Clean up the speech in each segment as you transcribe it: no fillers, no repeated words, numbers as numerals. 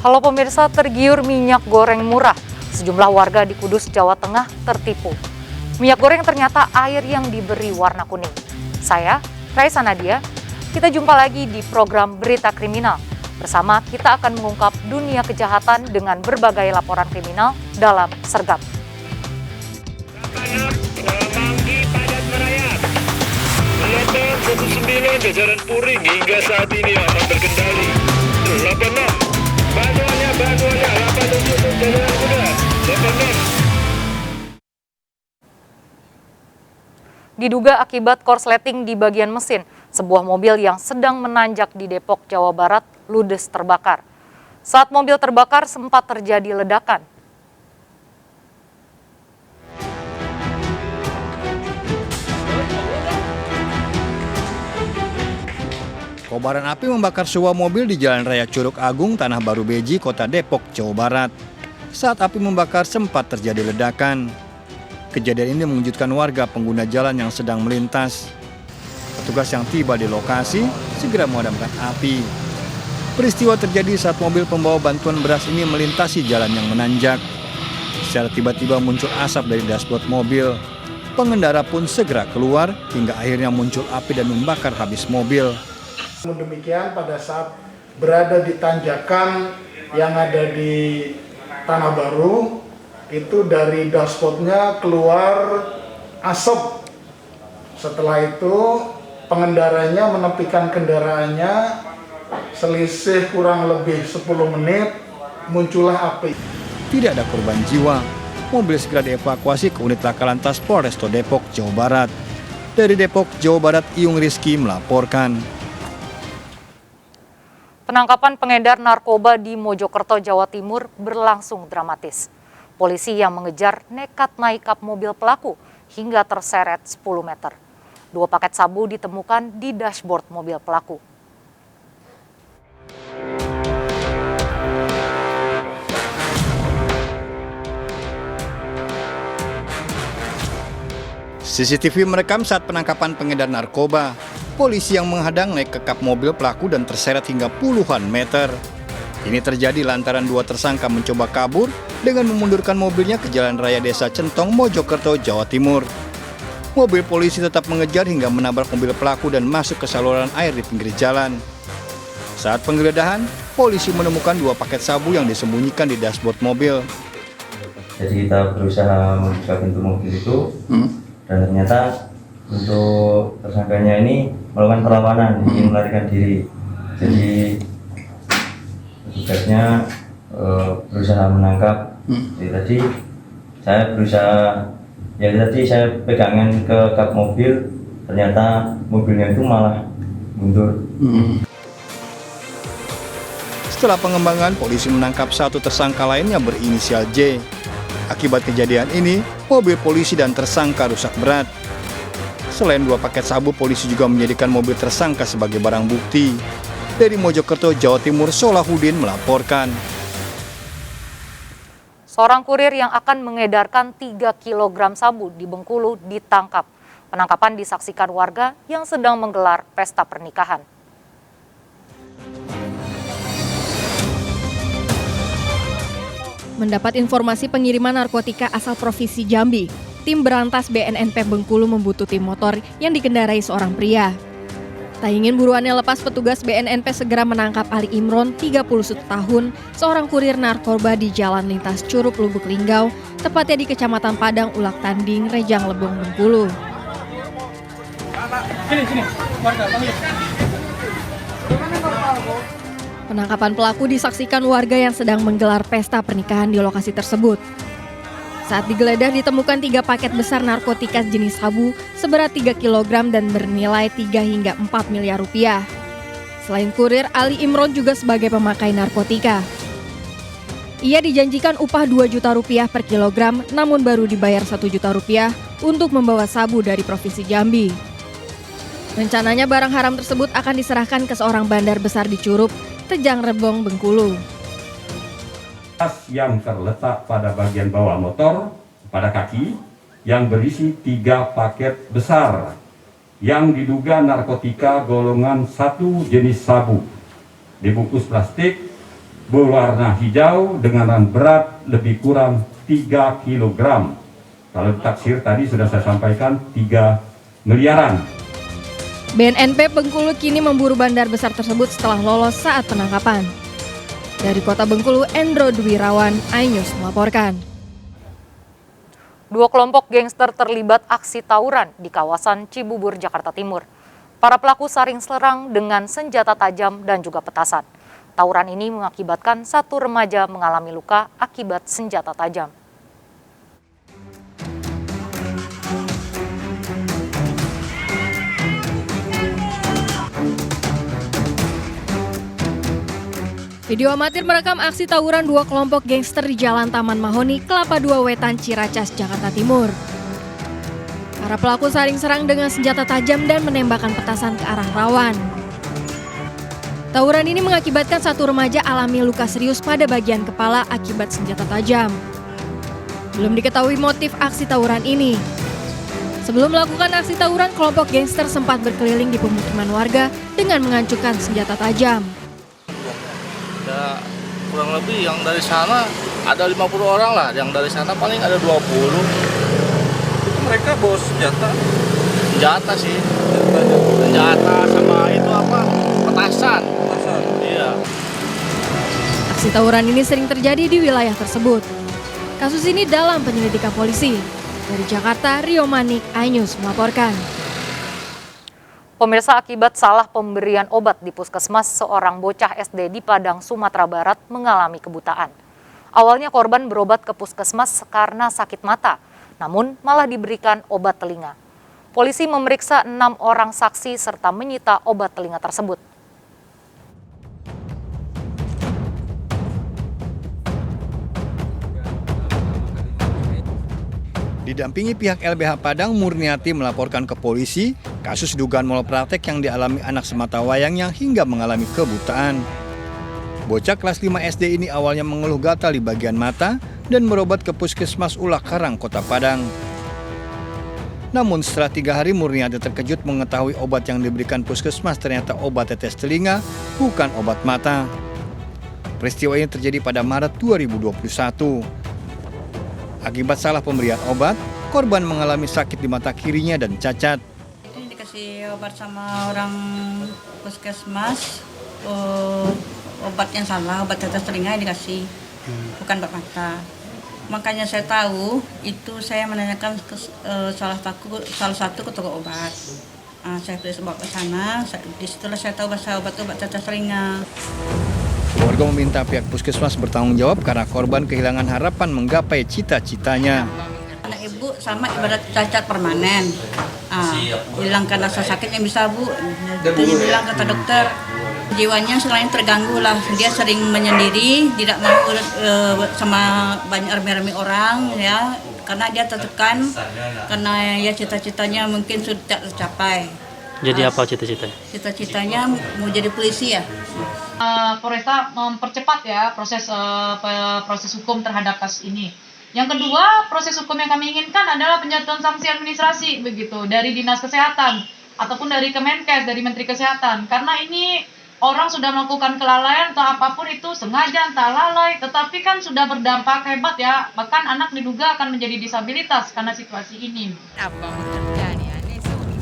Halo pemirsa, tergiur minyak goreng murah. Sejumlah warga di Kudus, Jawa Tengah tertipu. Minyak goreng ternyata air yang diberi warna kuning. Saya, Raisa Nadia, kita jumpa lagi di program Berita Kriminal. Bersama kita akan mengungkap dunia kejahatan dengan berbagai laporan kriminal dalam Sergap. Semanggi padat merayap. Gelombang 29 jajaran Puring hingga saat ini aman terkendali. 86 bantuannya 87 untuk jajaran muda. 86. Diduga akibat korsleting di bagian mesin, sebuah mobil yang sedang menanjak di Depok, Jawa Barat, ludes terbakar. Saat mobil terbakar sempat terjadi ledakan. Kobaran api membakar sebuah mobil di Jalan Raya Curug Agung, Tanah Baru Beji, Kota Depok, Jawa Barat. Saat api membakar sempat terjadi ledakan. Kejadian ini mengejutkan warga pengguna jalan yang sedang melintas. Petugas yang tiba di lokasi segera memadamkan api. Peristiwa terjadi saat mobil pembawa bantuan beras ini melintasi jalan yang menanjak. Secara tiba-tiba muncul asap dari dashboard mobil. Pengendara pun segera keluar hingga akhirnya muncul api dan membakar habis mobil. Namun demikian pada saat berada di tanjakan yang ada di Tanah Baru, itu dari dashboardnya keluar asap. Setelah itu pengendaranya menepikan kendaraannya, selisih kurang lebih 10 menit muncullah api. Tidak ada korban jiwa. Mobil segera dievakuasi ke unit Laka Lantas Polres Depok, Jawa Barat. Dari Depok, Jawa Barat, Iyung Rizky melaporkan. Penangkapan pengedar narkoba di Mojokerto, Jawa Timur berlangsung dramatis. Polisi yang mengejar nekat naik kap mobil pelaku hingga terseret 10 meter. 2 paket sabu ditemukan di dashboard mobil pelaku. CCTV merekam saat penangkapan pengedar narkoba. Polisi yang menghadang naik ke kap mobil pelaku dan terseret hingga puluhan meter. Ini terjadi lantaran 2 tersangka mencoba kabur dengan memundurkan mobilnya ke Jalan Raya Desa Centong, Mojokerto, Jawa Timur. Mobil polisi tetap mengejar hingga menabrak mobil pelaku dan masuk ke saluran air di pinggir jalan. Saat penggeledahan, polisi menemukan 2 paket sabu yang disembunyikan di dashboard mobil. Jadi kita berusaha membuka pintu mobil itu, dan ternyata untuk tersangkanya ini melakukan perlawanan, ingin melarikan diri. Jadi petugasnya berusaha menangkap. Jadi tadi saya berusaha, tadi saya pegangan ke kap mobil, ternyata mobilnya itu malah mundur. Setelah pengembangan, polisi menangkap 1 tersangka lainnya berinisial J. Akibat kejadian ini, mobil polisi dan tersangka rusak berat. Selain 2 paket sabu, polisi juga menjadikan mobil tersangka sebagai barang bukti. Dari Mojokerto, Jawa Timur, Solahuddin melaporkan. Seorang kurir yang akan mengedarkan 3 kg sabu di Bengkulu ditangkap. Penangkapan disaksikan warga yang sedang menggelar pesta pernikahan. Mendapat informasi pengiriman narkotika asal Provinsi Jambi, tim berantas BNNP Bengkulu membutuhkan motor yang dikendarai seorang pria. Tak ingin buruannya lepas, petugas BNNP segera menangkap Ali Imron, 31 tahun, seorang kurir narkoba di Jalan Lintas Curup Lubuk Linggau, tepatnya di Kecamatan Padang Ulak Tanding, Rejang Lebong, Bengkulu. Penangkapan pelaku disaksikan warga yang sedang menggelar pesta pernikahan di lokasi tersebut. Saat digeledah ditemukan 3 paket besar narkotika jenis sabu seberat 3 kg dan bernilai 3 hingga 4 miliar rupiah. Selain kurir, Ali Imron juga sebagai pemakai narkotika. Ia dijanjikan upah 2 juta rupiah per kilogram, namun baru dibayar 1 juta rupiah untuk membawa sabu dari Provinsi Jambi. Rencananya barang haram tersebut akan diserahkan ke seorang bandar besar di Curup, Rejang Lebong, Bengkulu. Tas yang terletak pada bagian bawah motor, pada kaki, yang berisi 3 paket besar yang diduga narkotika golongan 1 jenis sabu, dibungkus plastik berwarna hijau dengan berat lebih kurang 3 kg. Kalau taksir tadi sudah saya sampaikan 3 miliaran. BNNP Bengkulu kini memburu bandar besar tersebut setelah lolos saat penangkapan. Dari Kota Bengkulu, Endro Dwirawan, iNews melaporkan. 2 kelompok gangster terlibat aksi tawuran di kawasan Cibubur, Jakarta Timur. Para pelaku saling serang dengan senjata tajam dan juga petasan. Tawuran ini mengakibatkan 1 remaja mengalami luka akibat senjata tajam. Video amatir merekam aksi tawuran 2 kelompok gangster di Jalan Taman Mahoni, Kelapa II Wetan, Ciracas, Jakarta Timur. Para pelaku saling serang dengan senjata tajam dan menembakkan petasan ke arah lawan. Tawuran ini mengakibatkan 1 remaja alami luka serius pada bagian kepala akibat senjata tajam. Belum diketahui motif aksi tawuran ini. Sebelum melakukan aksi tawuran, kelompok gangster sempat berkeliling di pemukiman warga dengan mengancurkan senjata tajam. Ya, kurang lebih yang dari sana ada 50 orang lah, yang dari sana paling ada 20. Itu mereka bawa senjata? Senjata sih, senjata sama itu apa, petasan. Iya. Aksi tawuran ini sering terjadi di wilayah tersebut. Kasus ini dalam penyelidikan polisi. Dari Jakarta, Rio Manik, iNews melaporkan. Pemirsa, akibat salah pemberian obat di puskesmas, seorang bocah SD di Padang, Sumatera Barat mengalami kebutaan. Awalnya korban berobat ke puskesmas karena sakit mata, namun malah diberikan obat telinga. Polisi memeriksa 6 orang saksi serta menyita obat telinga tersebut. Didampingi pihak LBH Padang, Murniati melaporkan ke polisi kasus dugaan malpraktek yang dialami anak sematawayang yang hingga mengalami kebutaan. Bocah kelas 5 SD ini awalnya mengeluh gatal di bagian mata dan berobat ke Puskesmas Ulak Karang, Kota Padang. Namun setelah 3 hari Murniati terkejut mengetahui obat yang diberikan puskesmas ternyata obat tetes telinga, bukan obat mata. Peristiwa ini terjadi pada Maret 2021. Akibat salah pemberian obat, korban mengalami sakit di mata kirinya dan cacat. Ini dikasih obat sama orang puskesmas, obat yang salah, obat tetes telinga dikasih, bukan obat mata. Makanya saya tahu, itu saya menanyakan ke salah satu ke toko obat. Saya tulis bawa ke sana, disitulah saya tahu bahasa obat tetes telinga. Keluarga meminta pihak puskesmas bertanggung jawab karena korban kehilangan harapan menggapai cita-citanya. Anak ibu sama ibarat cacat permanen. Hilangkan rasa sakit yang bisa bu. Itu bilang kata dokter. Jiwanya selain terganggu lah. Dia sering menyendiri, tidak mau sama banyak ramai-ramai orang ya. Karena dia tertekan, karena ya cita-citanya mungkin sudah tercapai. Jadi apa cita-citanya? Cita-citanya mau jadi polisi ya. Polresta mempercepat ya proses hukum terhadap kasus ini. Yang kedua, proses hukum yang kami inginkan adalah penjatuhan sanksi administrasi begitu dari Dinas Kesehatan ataupun dari Kemenkes, dari Menteri Kesehatan. Karena ini orang sudah melakukan kelalaian atau apapun itu sengaja entah lalai, tetapi kan sudah berdampak hebat ya. Bahkan anak diduga akan menjadi disabilitas karena situasi ini.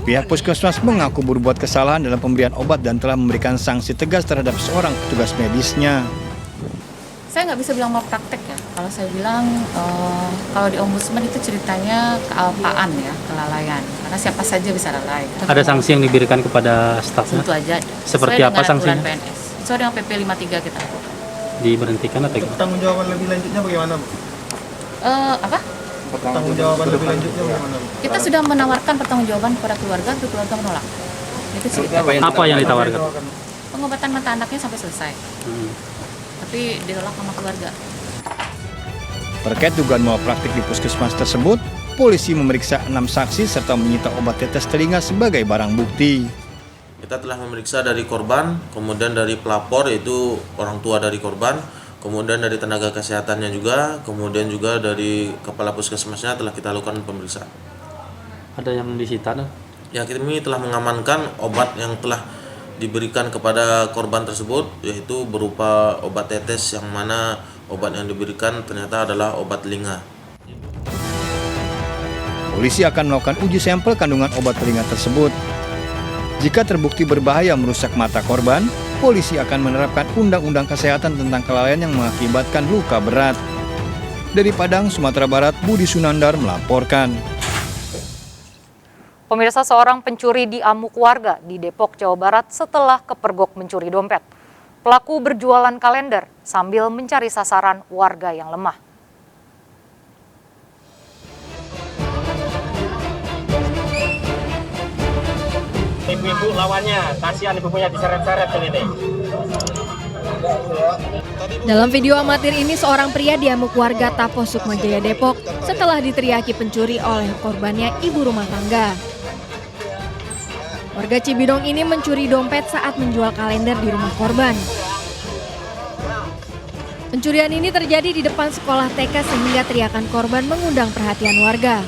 Pihak puskesmas mengaku berbuat kesalahan dalam pemberian obat dan telah memberikan sanksi tegas terhadap seorang petugas medisnya. Saya nggak bisa bilang mau praktek ya. Kalau saya bilang, kalau di ombudsman itu ceritanya kealpaan ya, kelalaian. Karena siapa saja bisa lalai. Ada sanksi yang diberikan kepada stafnya? Tentu aja. Seperti apa sanksinya? PNS. Sesuai dengan PP 53 kita. Diberhentikan atau gimana? Pertanggungjawaban lebih lanjutnya bagaimana, Bu? Apa? Pertanggungjawaban lebih lanjutnya bagaimana, Bu? Kita sudah menawarkan pertanggungjawaban kepada keluarga, tapi keluarga menolak. Itu cerita. Apa yang ditawarkan? Pengobatan mata anaknya sampai selesai. Tapi ditolak sama keluarga. Terkait dugaan malpraktik di puskesmas tersebut, polisi memeriksa 6 saksi serta menyita obat tetes telinga sebagai barang bukti. Kita telah memeriksa dari korban, kemudian dari pelapor yaitu orang tua dari korban, kemudian dari tenaga kesehatannya juga, kemudian juga dari kepala puskesmasnya telah kita lakukan pemeriksaan. Ada yang disita? Ya, kami telah mengamankan obat yang telah diberikan kepada korban tersebut, yaitu berupa obat tetes, yang mana obat yang diberikan ternyata adalah obat telinga. Polisi akan melakukan uji sampel kandungan obat telinga tersebut. Jika terbukti berbahaya merusak mata korban, polisi akan menerapkan Undang-Undang Kesehatan tentang kelalaian yang mengakibatkan luka berat. Dari Padang, Sumatera Barat, Budi Sunandar melaporkan. Pemirsa, seorang pencuri diamuk warga di Depok, Jawa Barat setelah kepergok mencuri dompet. Pelaku berjualan kalender sambil mencari sasaran warga yang lemah. Ibu-ibu lawannya, kasihan ibu-ibunya diseret-seret ini. Dalam video amatir ini, seorang pria diamuk warga Tapo Sukmajaya Depok setelah diteriaki pencuri oleh korbannya ibu rumah tangga. Warga Cibidong ini mencuri dompet saat menjual kalender di rumah korban. Pencurian ini terjadi di depan sekolah TK sehingga teriakan korban mengundang perhatian warga.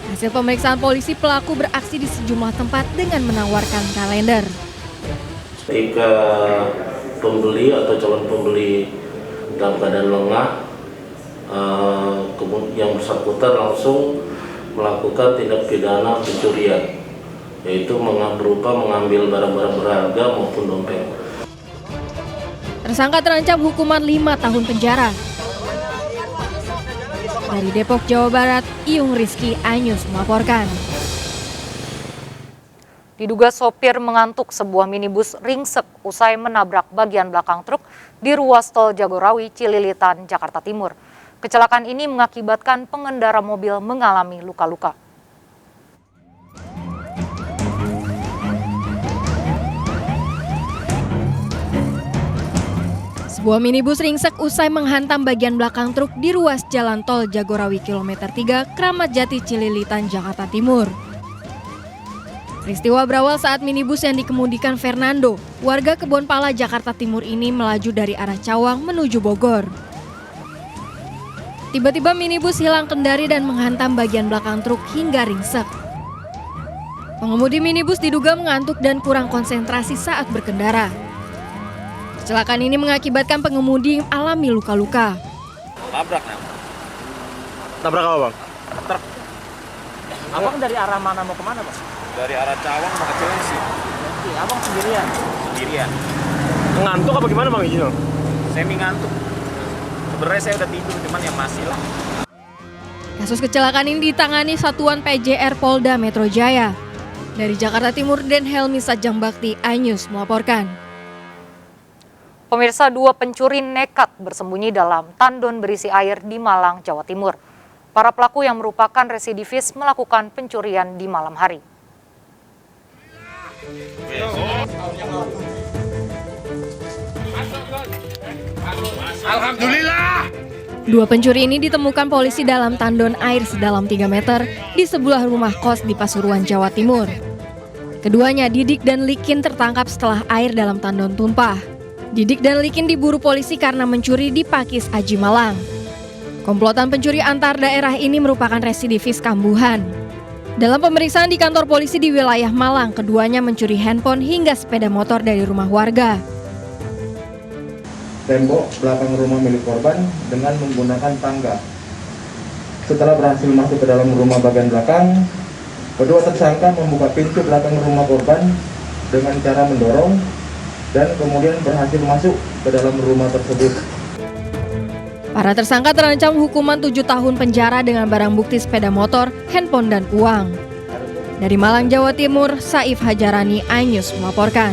Hasil pemeriksaan polisi, pelaku beraksi di sejumlah tempat dengan menawarkan kalender. Ketika pembeli atau calon pembeli dalam keadaan lengah, yang bersangkutan langsung melakukan tindak pidana pencurian, yaitu berupa mengambil barang-barang berharga maupun dompet. Tersangka terancam hukuman 5 tahun penjara. Dari Depok, Jawa Barat, Iyung Rizky Anyus melaporkan. Diduga sopir mengantuk, sebuah minibus ringsek usai menabrak bagian belakang truk di ruas tol Jagorawi, Cililitan, Jakarta Timur. Kecelakaan ini mengakibatkan pengendara mobil mengalami luka-luka. Sebuah minibus ringsek usai menghantam bagian belakang truk di ruas jalan tol Jagorawi kilometer 3, Kramat Jati, Cililitan, Jakarta Timur. Peristiwa berawal saat minibus yang dikemudikan Fernando, warga Kebonpala, Jakarta Timur ini melaju dari arah Cawang menuju Bogor. Tiba-tiba minibus hilang kendali dan menghantam bagian belakang truk hingga ringsek. Pengemudi minibus diduga mengantuk dan kurang konsentrasi saat berkendara. Kecelakaan ini mengakibatkan pengemudi alami luka-luka. Tabrak ya? Tabrak apa, Bang? Truk. Abang dari arah mana mau kemana, Bang? Dari arah Cawang mau ke Cilengsi. Abang sendirian? Sendirian. Ngantuk apa gimana, Bang Ijino? Semi ngantuk. Sebenarnya saya udah tidur, cuman ya masih lah. Kasus kecelakaan ini ditangani Satuan PJR Polda Metro Jaya. Dari Jakarta Timur, Den Helmi Sajang Bakti Anyus melaporkan. Pemirsa, 2 pencuri nekat bersembunyi dalam tandon berisi air di Malang, Jawa Timur. Para pelaku yang merupakan residivis melakukan pencurian di malam hari. Alhamdulillah. 2 pencuri ini ditemukan polisi dalam tandon air sedalam 3 meter di sebuah rumah kos di Pasuruan, Jawa Timur. Keduanya, Didik dan Likin, tertangkap setelah air dalam tandon tumpah. Didik dan Likin diburu polisi karena mencuri di Pakis, Aji, Malang. Komplotan pencuri antar daerah ini merupakan residivis kambuhan. Dalam pemeriksaan di kantor polisi di wilayah Malang, keduanya mencuri handphone hingga sepeda motor dari rumah warga. Tembok belakang rumah milik korban dengan menggunakan tangga. Setelah berhasil masuk ke dalam rumah bagian belakang, kedua tersangka membuka pintu belakang rumah korban dengan cara mendorong dan kemudian berhasil masuk ke dalam rumah tersebut. Para tersangka terancam hukuman 7 tahun penjara dengan barang bukti sepeda motor, handphone, dan uang. Dari Malang, Jawa Timur, Saif Hajarani Anyus melaporkan.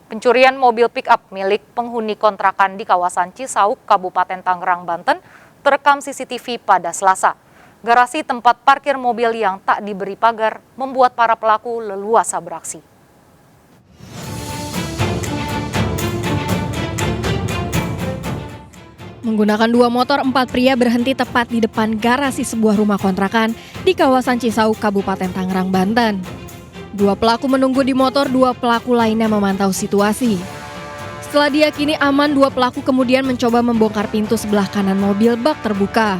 Pencurian mobil pick-up milik penghuni kontrakan di kawasan Cisauk, Kabupaten Tangerang, Banten, terekam CCTV pada Selasa. Garasi tempat parkir mobil yang tak diberi pagar membuat para pelaku leluasa beraksi. Menggunakan 2 motor, 4 pria berhenti tepat di depan garasi sebuah rumah kontrakan di kawasan Cisauk, Kabupaten Tangerang, Banten. 2 pelaku menunggu di motor, 2 pelaku lainnya memantau situasi. Setelah diyakini aman, 2 pelaku kemudian mencoba membongkar pintu sebelah kanan mobil bak terbuka.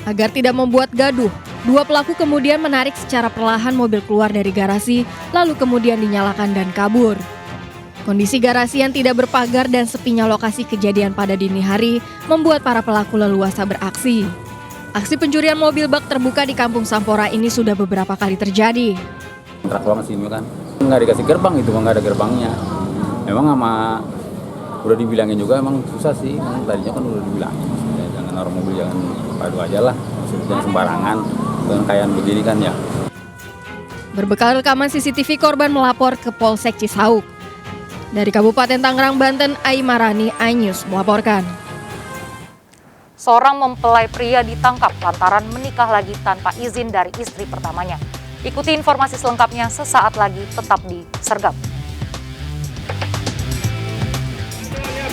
Agar tidak membuat gaduh, Dua pelaku kemudian menarik secara perlahan mobil keluar dari garasi, lalu kemudian dinyalakan dan kabur. Kondisi garasi yang tidak berpagar dan sepinya lokasi kejadian pada dini hari membuat para pelaku leluasa beraksi. Aksi pencurian mobil bak terbuka di Kampung Sampora ini sudah beberapa kali terjadi. Kontrak banget sih ini kan, nggak dikasih gerbang itu, nggak ada gerbangnya. Memang udah dibilangin juga, emang susah sih, tadinya kan udah dibilangin. Jangan orang mobil jangan padu aja lah, jangan sembarangan, dengan kayak begini kan ya. Berbekal rekaman CCTV, korban melapor ke Polsek Cisauk. Dari Kabupaten Tangerang, Banten, Aimarani, iNews melaporkan. Seorang mempelai pria ditangkap lantaran menikah lagi tanpa izin dari istri pertamanya. Ikuti informasi selengkapnya sesaat lagi, tetap di Sergap.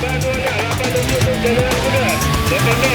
Banuanya 86 Jalan Muda, 86